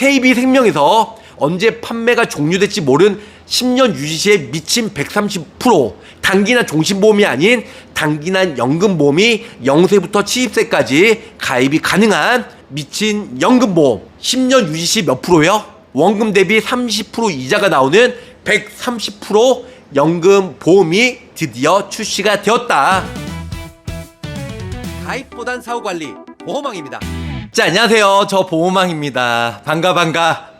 KB생명에서 언제 판매가 종료될지 모른 10년 유지 시에 미친 130%, 단기난 종신보험이 아닌 단기난 연금보험이 0세부터 70세까지 가입이 가능한 미친 연금보험. 10년 유지 시 몇 프로요? 원금 대비 30% 이자가 나오는 130% 연금보험이 드디어 출시가 되었다. 가입보단 사후관리 보험왕입니다. 자, 안녕하세요. 저 보험왕입니다.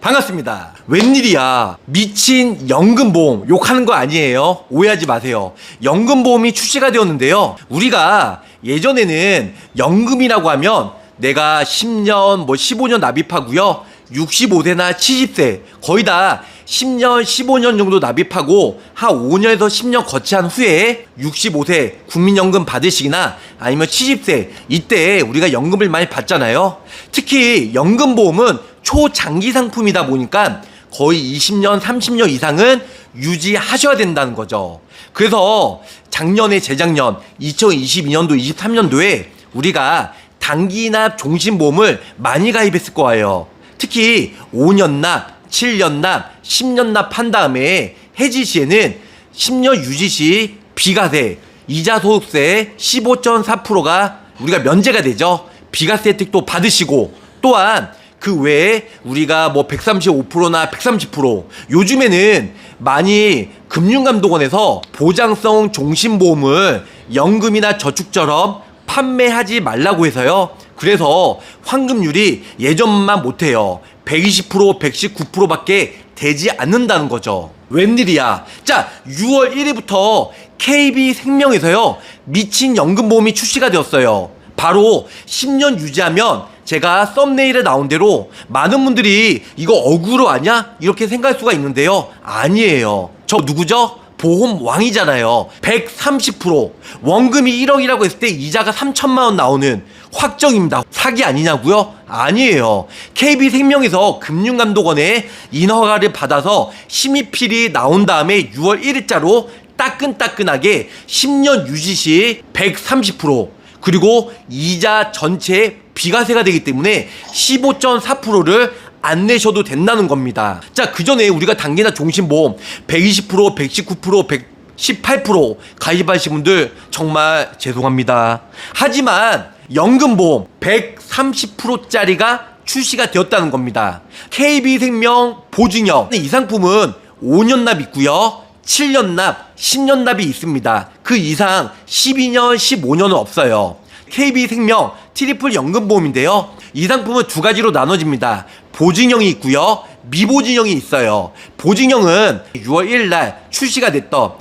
반갑습니다. 웬일이야, 미친 연금보험 욕하는 거 아니에요. 오해하지 마세요. 연금보험이 출시가 되었는데요, 우리가 예전에는 연금이라고 하면 내가 10년 15년 납입하고요, 65세나 70세 거의 다 10년 15년 정도 납입하고 한 5년에서 10년 거치한 후에 65세 국민연금 받으시거나 아니면 70세 이때 우리가 연금을 많이 받잖아요. 특히 연금보험은 초장기 상품이다 보니까 거의 20년 30년 이상은 유지하셔야 된다는 거죠. 그래서 작년에 재작년 2022년도 23년도에 우리가 단기납 종신보험을 많이 가입했을 거예요. 특히 5년 납, 7년 납, 10년 납 한 다음에 해지 시에는 10년 유지 시 비과세, 이자 소득세 15.4%가 우리가 면제가 되죠. 비과세 혜택도 받으시고, 또한 그 외에 우리가 135%나 130%, 요즘에는 많이 금융감독원에서 보장성 종신보험을 연금이나 저축처럼 판매하지 말라고 해서요. 그래서 환급률이 예전만 못해요. 120%, 119%밖에 되지 않는다는 거죠. 웬일이야. 자, 6월 1일부터 KB생명에서요, 미친 연금보험이 출시가 되었어요. 바로 10년 유지하면, 제가 썸네일에 나온 대로 많은 분들이 이거 억울로 아냐? 이렇게 생각할 수가 있는데요, 아니에요. 저 누구죠? 보험 왕이잖아요. 130%. 원금이 1억이라고 했을 때 이자가 3천만 원 나오는 확정입니다. 사기 아니냐고요? 아니에요. KB생명에서 금융감독원의 인허가를 받아서 심의필이 나온 다음에 6월 1일자로 따끈따끈하게 10년 유지 시 130%, 그리고 이자 전체 비과세가 되기 때문에 15.4%를 안 내셔도 된다는 겁니다. 자, 그 전에 우리가 단기나 종신보험 120%, 119%, 118% 가입하신 분들 정말 죄송합니다. 하지만 연금보험 130%짜리가 출시가 되었다는 겁니다. KB생명 보증형 이 상품은 5년 납 있고요, 7년 납, 10년 납이 있습니다. 그 이상 12년, 15년은 없어요. KB생명 트리플 연금보험인데요, 이 상품은 두 가지로 나눠집니다. 보증형이 있고요, 미보증형이 있어요. 보증형은 6월 1일 날 출시가 됐던,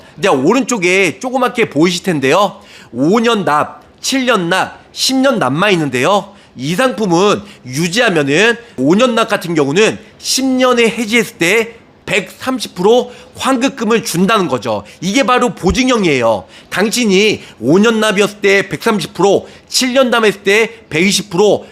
오른쪽에 조그맣게 보이실 텐데요, 5년 납, 7년 납, 10년 납만 있는데요, 이 상품은 유지하면은 5년 납 같은 경우는 10년에 해지했을 때 130% 환급금을 준다는 거죠. 이게 바로 보증형이에요. 당신이 5년 납이었을 때 130%, 7년 납했을 때 120%,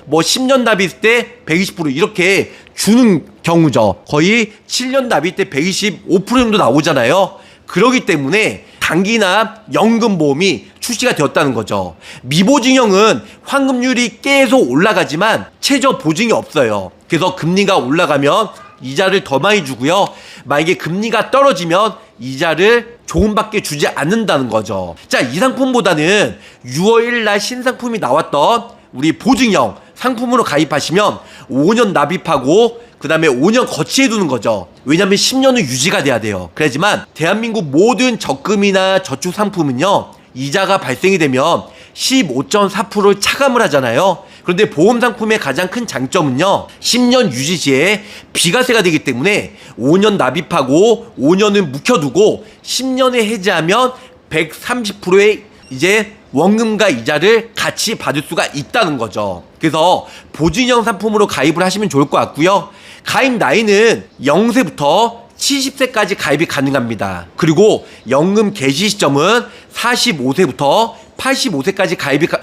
10년 납했을 때 120% 이렇게 주는 경우죠. 거의 7년 납일 때 125% 정도 나오잖아요. 그러기 때문에 단기납 연금보험이 출시가 되었다는 거죠. 미보증형은 환급률이 계속 올라가지만 최저 보증이 없어요. 그래서 금리가 올라가면 이자를 더 많이 주고요, 만약에 금리가 떨어지면 이자를 조금밖에 주지 않는다는 거죠. 자, 이 상품보다는 6월 1일 날 신상품이 나왔던 우리 보증형 상품으로 가입하시면 5년 납입하고 그 다음에 5년 거치해 두는 거죠. 왜냐면 10년은 유지가 돼야 돼요. 그렇지만 대한민국 모든 적금이나 저축 상품은요, 이자가 발생이 되면 15.4%를 차감을 하잖아요. 그런데 보험 상품의 가장 큰 장점은요, 10년 유지 시에 비과세가 되기 때문에 5년 납입하고 5년은 묵혀두고 10년에 해지하면 130%의 이제 원금과 이자를 같이 받을 수가 있다는 거죠. 그래서 보증형 상품으로 가입을 하시면 좋을 것 같고요. 가입 나이는 0세부터 70세까지 가입이 가능합니다. 그리고 연금 개시 시점은 45세부터 85세까지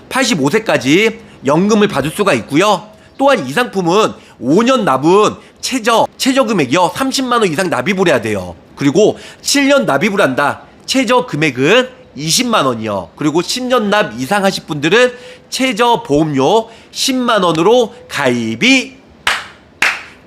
85세까지 연금을 받을 수가 있고요. 또한 이 상품은 5년 납은 최저 금액이요 30만 원 이상 납입을 해야 돼요. 그리고 7년 납입을 한다. 최저 금액은 20만 원이요. 그리고 10년 납 이상 하실 분들은 최저 보험료 10만 원으로 가입이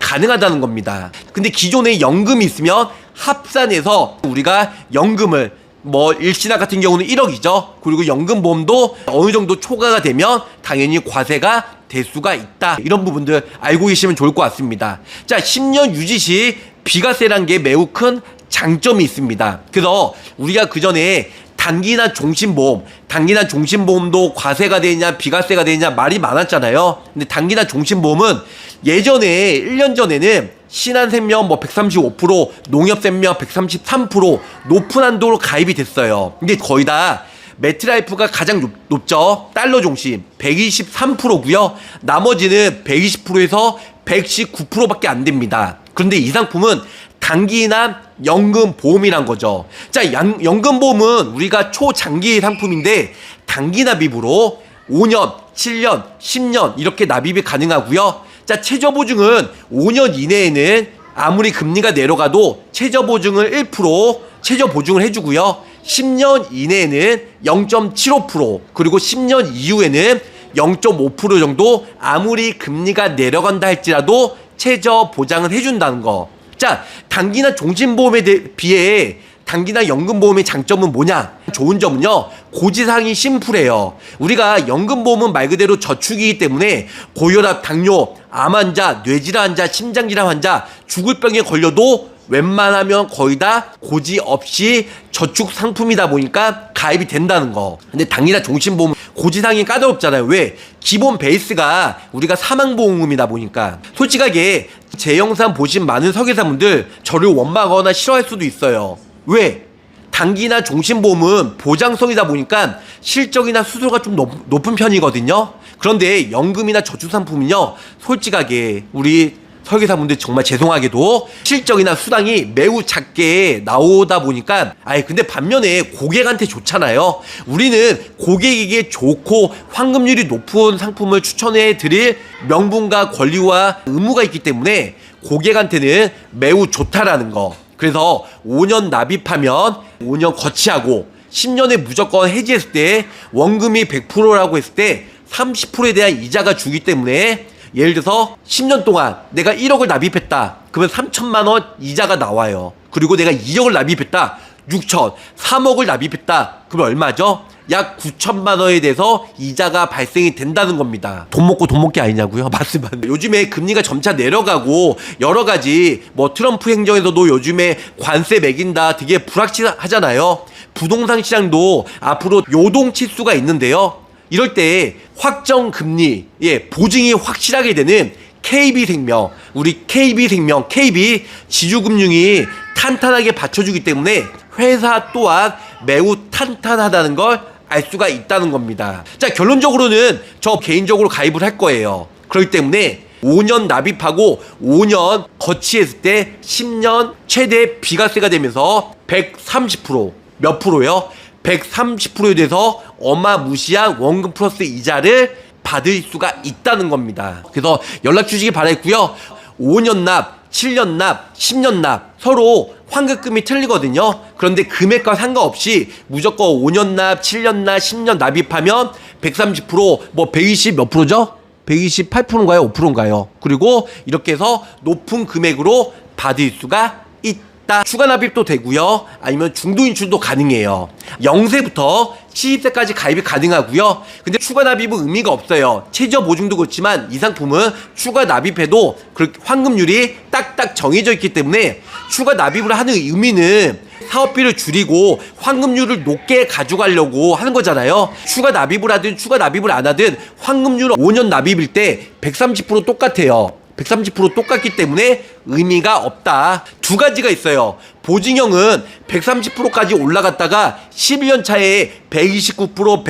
가능하다는 겁니다. 근데 기존에 연금이 있으면 합산해서 우리가 연금을 뭐 일시납 같은 경우는 1억이죠. 그리고 연금보험도 어느 정도 초과가 되면 당연히 과세가 될 수가 있다. 이런 부분들 알고 계시면 좋을 것 같습니다. 자, 10년 유지 시 비과세란 게 매우 큰 장점이 있습니다. 그래서 우리가 그 전에 단기나 종신보험도 과세가 되냐 비과세가 되냐 말이 많았잖아요. 근데 단기나 종신보험은 예전에 1년 전에는 신한생명 뭐 135%, 농협생명 133% 높은 한도로 가입이 됐어요. 근데 거의 다 매트라이프가 가장 높죠. 달러 종신 123%고요. 나머지는 120%에서 119%밖에 안 됩니다. 그런데 이 상품은 단기나 연금보험이란 거죠. 자, 연금보험은 우리가 초장기 상품인데 단기 납입으로 5년, 7년, 10년 이렇게 납입이 가능하고요. 자, 최저보증은 5년 이내에는 아무리 금리가 내려가도 최저보증을 1% 최저보증을 해주고요. 10년 이내에는 0.75% 그리고 10년 이후에는 0.5% 정도 아무리 금리가 내려간다 할지라도 최저 보장을 해준다는 거. 자, 단기나 종신보험에 비해 단기나 연금보험의 장점은 뭐냐? 좋은 점은요, 고지사항이 심플해요. 우리가 연금보험은 말 그대로 저축이기 때문에 고혈압, 당뇨, 암 환자, 뇌질환 환자, 심장질환 환자, 죽을 병에 걸려도 웬만하면 거의 다 고지 없이 저축 상품이다 보니까 가입이 된다는 거. 근데 단기나 종신보험은 고지사항이 까다롭잖아요. 왜? 기본 베이스가 우리가 사망보험이다 보니까. 솔직하게 제 영상 보신 많은 설계사분들 저를 원망하거나 싫어할 수도 있어요. 왜? 단기나 종신보험은 보장성이다 보니까 실적이나 수수료가 좀 높은 편이거든요. 그런데 연금이나 저축상품은요, 솔직하게 우리 설계사분들 정말 죄송하게도 실적이나 수당이 매우 작게 나오다 보니까, 근데 반면에 고객한테 좋잖아요. 우리는 고객에게 좋고 환급률이 높은 상품을 추천해 드릴 명분과 권리와 의무가 있기 때문에 고객한테는 매우 좋다라는 거. 그래서 5년 납입하면 5년 거치하고 10년에 무조건 해지했을 때 원금이 100%라고 했을 때 30%에 대한 이자가 주기 때문에, 예를 들어서 10년 동안 내가 1억을 납입했다. 그러면 3천만 원 이자가 나와요. 그리고 내가 2억을 납입했다. 6천, 3억을 납입했다. 그러면 얼마죠? 약 9천만 원에 대해서 이자가 발생이 된다는 겁니다. 돈 먹고 돈 먹기 아니냐고요? 맞습니다. 요즘에 금리가 점차 내려가고 여러 가지 뭐 트럼프 행정에서도 요즘에 관세 매긴다 되게 불확실하잖아요. 부동산 시장도 앞으로 요동칠 수가 있는데요. 이럴 때 확정 금리, 보증이 확실하게 되는 KB생명, 우리 KB생명, KB 지주금융이 탄탄하게 받쳐주기 때문에 회사 또한 매우 탄탄하다는 걸 알 수가 있다는 겁니다. 자, 결론적으로는 저 개인적으로 가입을 할 거예요. 그렇기 때문에 5년 납입하고 5년 거치했을 때 10년 최대 비과세가 되면서 130%, 몇 프로요? 130%에 대해서 어마무시한 원금 플러스 이자를 받을 수가 있다는 겁니다. 그래서 연락 주시기 바라겠고요. 5년 납, 7년 납, 10년 납 서로 환급금이 틀리거든요. 그런데 금액과 상관없이 무조건 5년 납, 7년 납, 10년 납입하면 130%, 뭐 120 몇 프로죠? 128%인가요? 5%인가요? 그리고 이렇게 해서 높은 금액으로 받을 수가 있다. 추가 납입도 되고요. 아니면 중도 인출도 가능해요. 0세부터 70세까지 가입이 가능하고요. 근데 추가 납입은 의미가 없어요. 최저 보증도 그렇지만 이 상품은 추가 납입해도 환급률이 딱딱 정해져 있기 때문에 추가 납입을 하는 의미는 사업비를 줄이고 환급률을 높게 가져가려고 하는 거잖아요. 추가 납입을 하든 추가 납입을 안 하든 환급률은 5년 납입일 때 130% 똑같아요. 130% 똑같기 때문에 의미가 없다. 두 가지가 있어요. 보증형은 130%까지 올라갔다가 11년 차에 129%,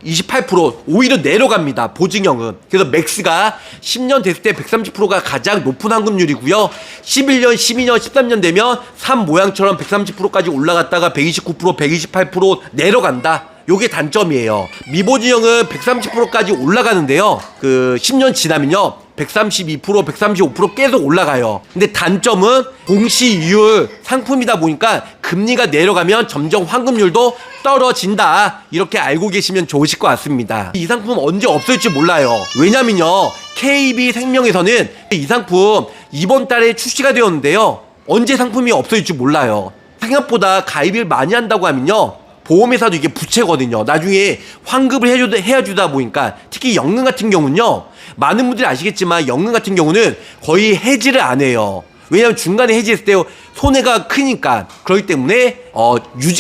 128% 오히려 내려갑니다. 보증형은. 그래서 맥스가 10년 됐을 때 130%가 가장 높은 환급률이고요. 11년, 12년, 13년 되면 3 모양처럼 130%까지 올라갔다가 129%, 128% 내려간다. 요게 단점이에요. 미보증형은 130%까지 올라가는데요. 10년 지나면요. 132%, 135% 계속 올라가요. 근데 단점은 공시이율 상품이다 보니까 금리가 내려가면 점점 환급률도 떨어진다. 이렇게 알고 계시면 좋으실 것 같습니다. 이 상품 언제 없을지 몰라요. 왜냐면요. KB생명에서는 이 상품 이번 달에 출시가 되었는데요. 언제 상품이 없어질지 몰라요. 생각보다 가입을 많이 한다고 하면요, 보험회사도 이게 부채거든요. 나중에 환급을 해주다 보니까, 특히 연금 같은 경우는요, 많은 분들이 아시겠지만 연금 같은 경우는 거의 해지를 안 해요. 왜냐면 중간에 해지했을 때 손해가 크니까. 그렇기 때문에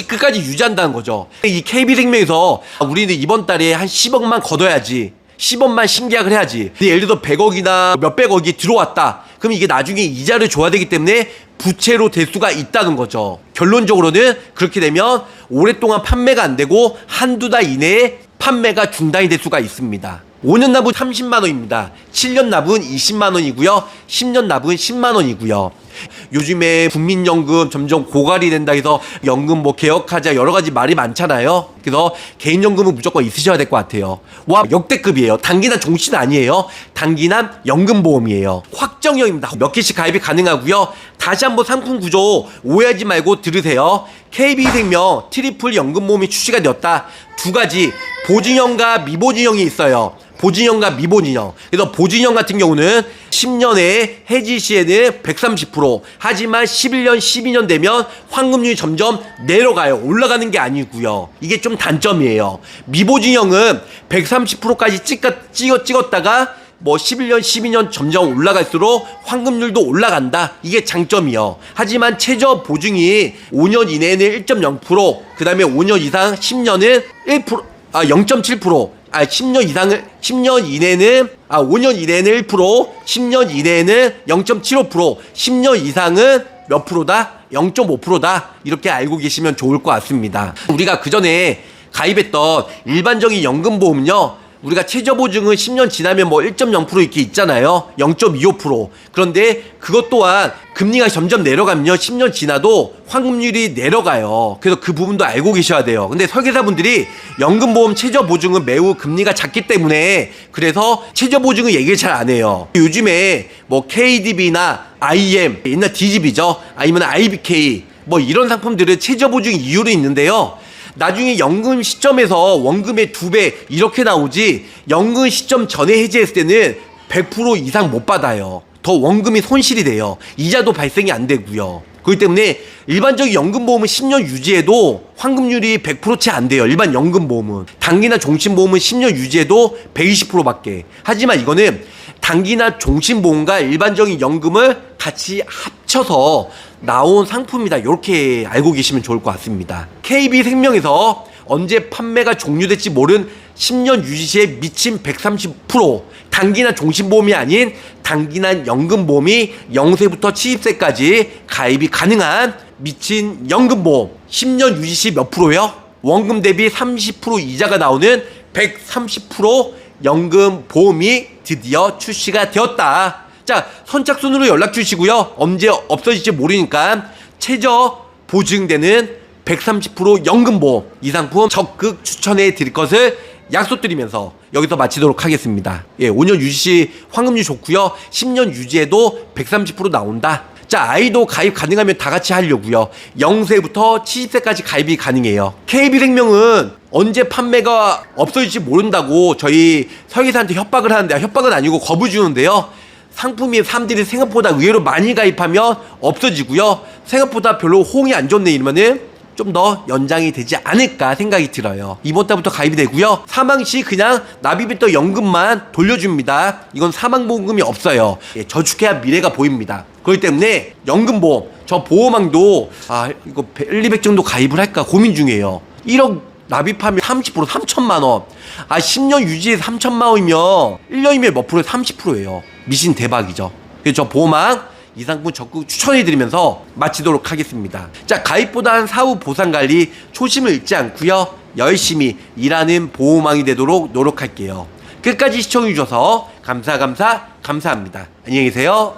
끝까지 유지한다는 거죠. 이 KB생명에서 우리는 이번 달에 한 10억만 걷어야지, 10억만 신계약을 해야지. 근데 예를 들어 100억이나 몇백억이 들어왔다. 그럼 이게 나중에 이자를 줘야 되기 때문에 부채로 될 수가 있다는 거죠. 결론적으로는 그렇게 되면 오랫동안 판매가 안 되고 한두 달 이내에 판매가 중단이 될 수가 있습니다. 5년 납은 30만원입니다. 7년 납은 20만원이고요. 10년 납은 10만원이고요. 요즘에 국민연금 점점 고갈이 된다 해서 연금 뭐 개혁하자 여러 가지 말이 많잖아요. 그래서 개인연금은 무조건 있으셔야 될 것 같아요. 와, 역대급이에요. 단기난 종신 아니에요. 단기난 연금보험이에요. 확정형입니다. 몇 개씩 가입이 가능하고요. 다시 한번 상품 구조 오해하지 말고 들으세요. KB생명 트리플 연금보험이 출시가 되었다. 두 가지, 보증형과 미보증형이 있어요. 보증형과 미보증형. 그래서 보증형 같은 경우는 10년에 해지 시에는 130%, 하지만 11년, 12년 되면 환급률이 점점 내려가요. 올라가는 게 아니고요. 이게 좀 단점이에요. 미보증형은 130%까지 찍었다가 뭐 11년, 12년 점점 올라갈수록 환급률도 올라간다. 이게 장점이요. 하지만 최저 보증이 5년 이내에는 1.0%, 그 다음에 5년 이상 10년은 0.7%, 10년 이내는 5년 이내는 1%, 10년 이내는 0.75%, 10년 이상은 몇 프로다? 0.5%다. 이렇게 알고 계시면 좋을 것 같습니다. 우리가 그 전에 가입했던 일반적인 연금보험은요, 우리가 최저보증은 10년 지나면 뭐 1.0% 이렇게 있잖아요. 0.25%. 그런데 그것 또한 금리가 점점 내려가면요, 10년 지나도 환급률이 내려가요. 그래서 그 부분도 알고 계셔야 돼요. 근데 설계사분들이 연금보험 최저보증은 매우 금리가 작기 때문에 그래서 최저보증은 얘기를 잘 안 해요. 요즘에 뭐 KDB나 IM, 옛날 DGB죠. 아니면 IBK, 뭐 이런 상품들은 최저보증 이율이 있는데요. 나중에 연금 시점에서 원금의 2배 이렇게 나오지, 연금 시점 전에 해지했을 때는 100% 이상 못 받아요. 더 원금이 손실이 돼요. 이자도 발생이 안 되고요. 그렇기 때문에 일반적인 연금보험은 10년 유지해도 환급률이 100%채 안 돼요. 일반 연금보험은. 단기나 종신보험은 10년 유지해도 120%밖에. 하지만 이거는 단기나 종신보험과 일반적인 연금을 같이 합쳐서 나온 상품이다. 이렇게 알고 계시면 좋을 것 같습니다. KB생명에서 언제 판매가 종료될지 모른 10년 유지 시에 미친 130%, 단기나 종신보험이 아닌 단기난 연금보험이 0세부터 70세까지 가입이 가능한 미친 연금보험, 10년 유지 시 몇 프로요? 원금 대비 30% 이자가 나오는 130% 연금보험이 드디어 출시가 되었다. 자, 선착순으로 연락 주시고요. 언제 없어질지 모르니까 최저 보증되는 130% 연금보험, 이 상품 적극 추천해 드릴 것을 약속드리면서 여기서 마치도록 하겠습니다. 5년 유지 환급률 좋고요. 10년 유지해도 130% 나온다. 자, 아이도 가입 가능하면 다 같이 하려고요. 0세부터 70세까지 가입이 가능해요. KB생명은 언제 판매가 없어질지 모른다고 저희 설계사한테 협박을 하는데, 협박은 아니고 겁을 주는데요. 상품이 사람들이 생각보다 의외로 많이 가입하면 없어지고요. 생각보다 별로 호응이 안 좋네 이러면은 좀 더 연장이 되지 않을까 생각이 들어요. 이번 달부터 가입이 되고요. 사망 시 그냥 납입했던 연금만 돌려줍니다. 이건 사망보험금이 없어요. 저축해야 미래가 보입니다. 그렇기 때문에 연금보험, 저 보험왕도 이거 1, 200 정도 가입을 할까 고민 중이에요. 1억 납입하면 30% 3천만 원. 10년 유지해서 3천만 원이면 1년이면 몇 프로에 30%예요. 미신 대박이죠. 그래서 저 보험왕 이 상품 적극 추천해드리면서 마치도록 하겠습니다. 자, 가입보단 사후 보상관리 초심을 잃지 않고요, 열심히 일하는 보험왕이 되도록 노력할게요. 끝까지 시청해주셔서 감사합니다. 안녕히 계세요.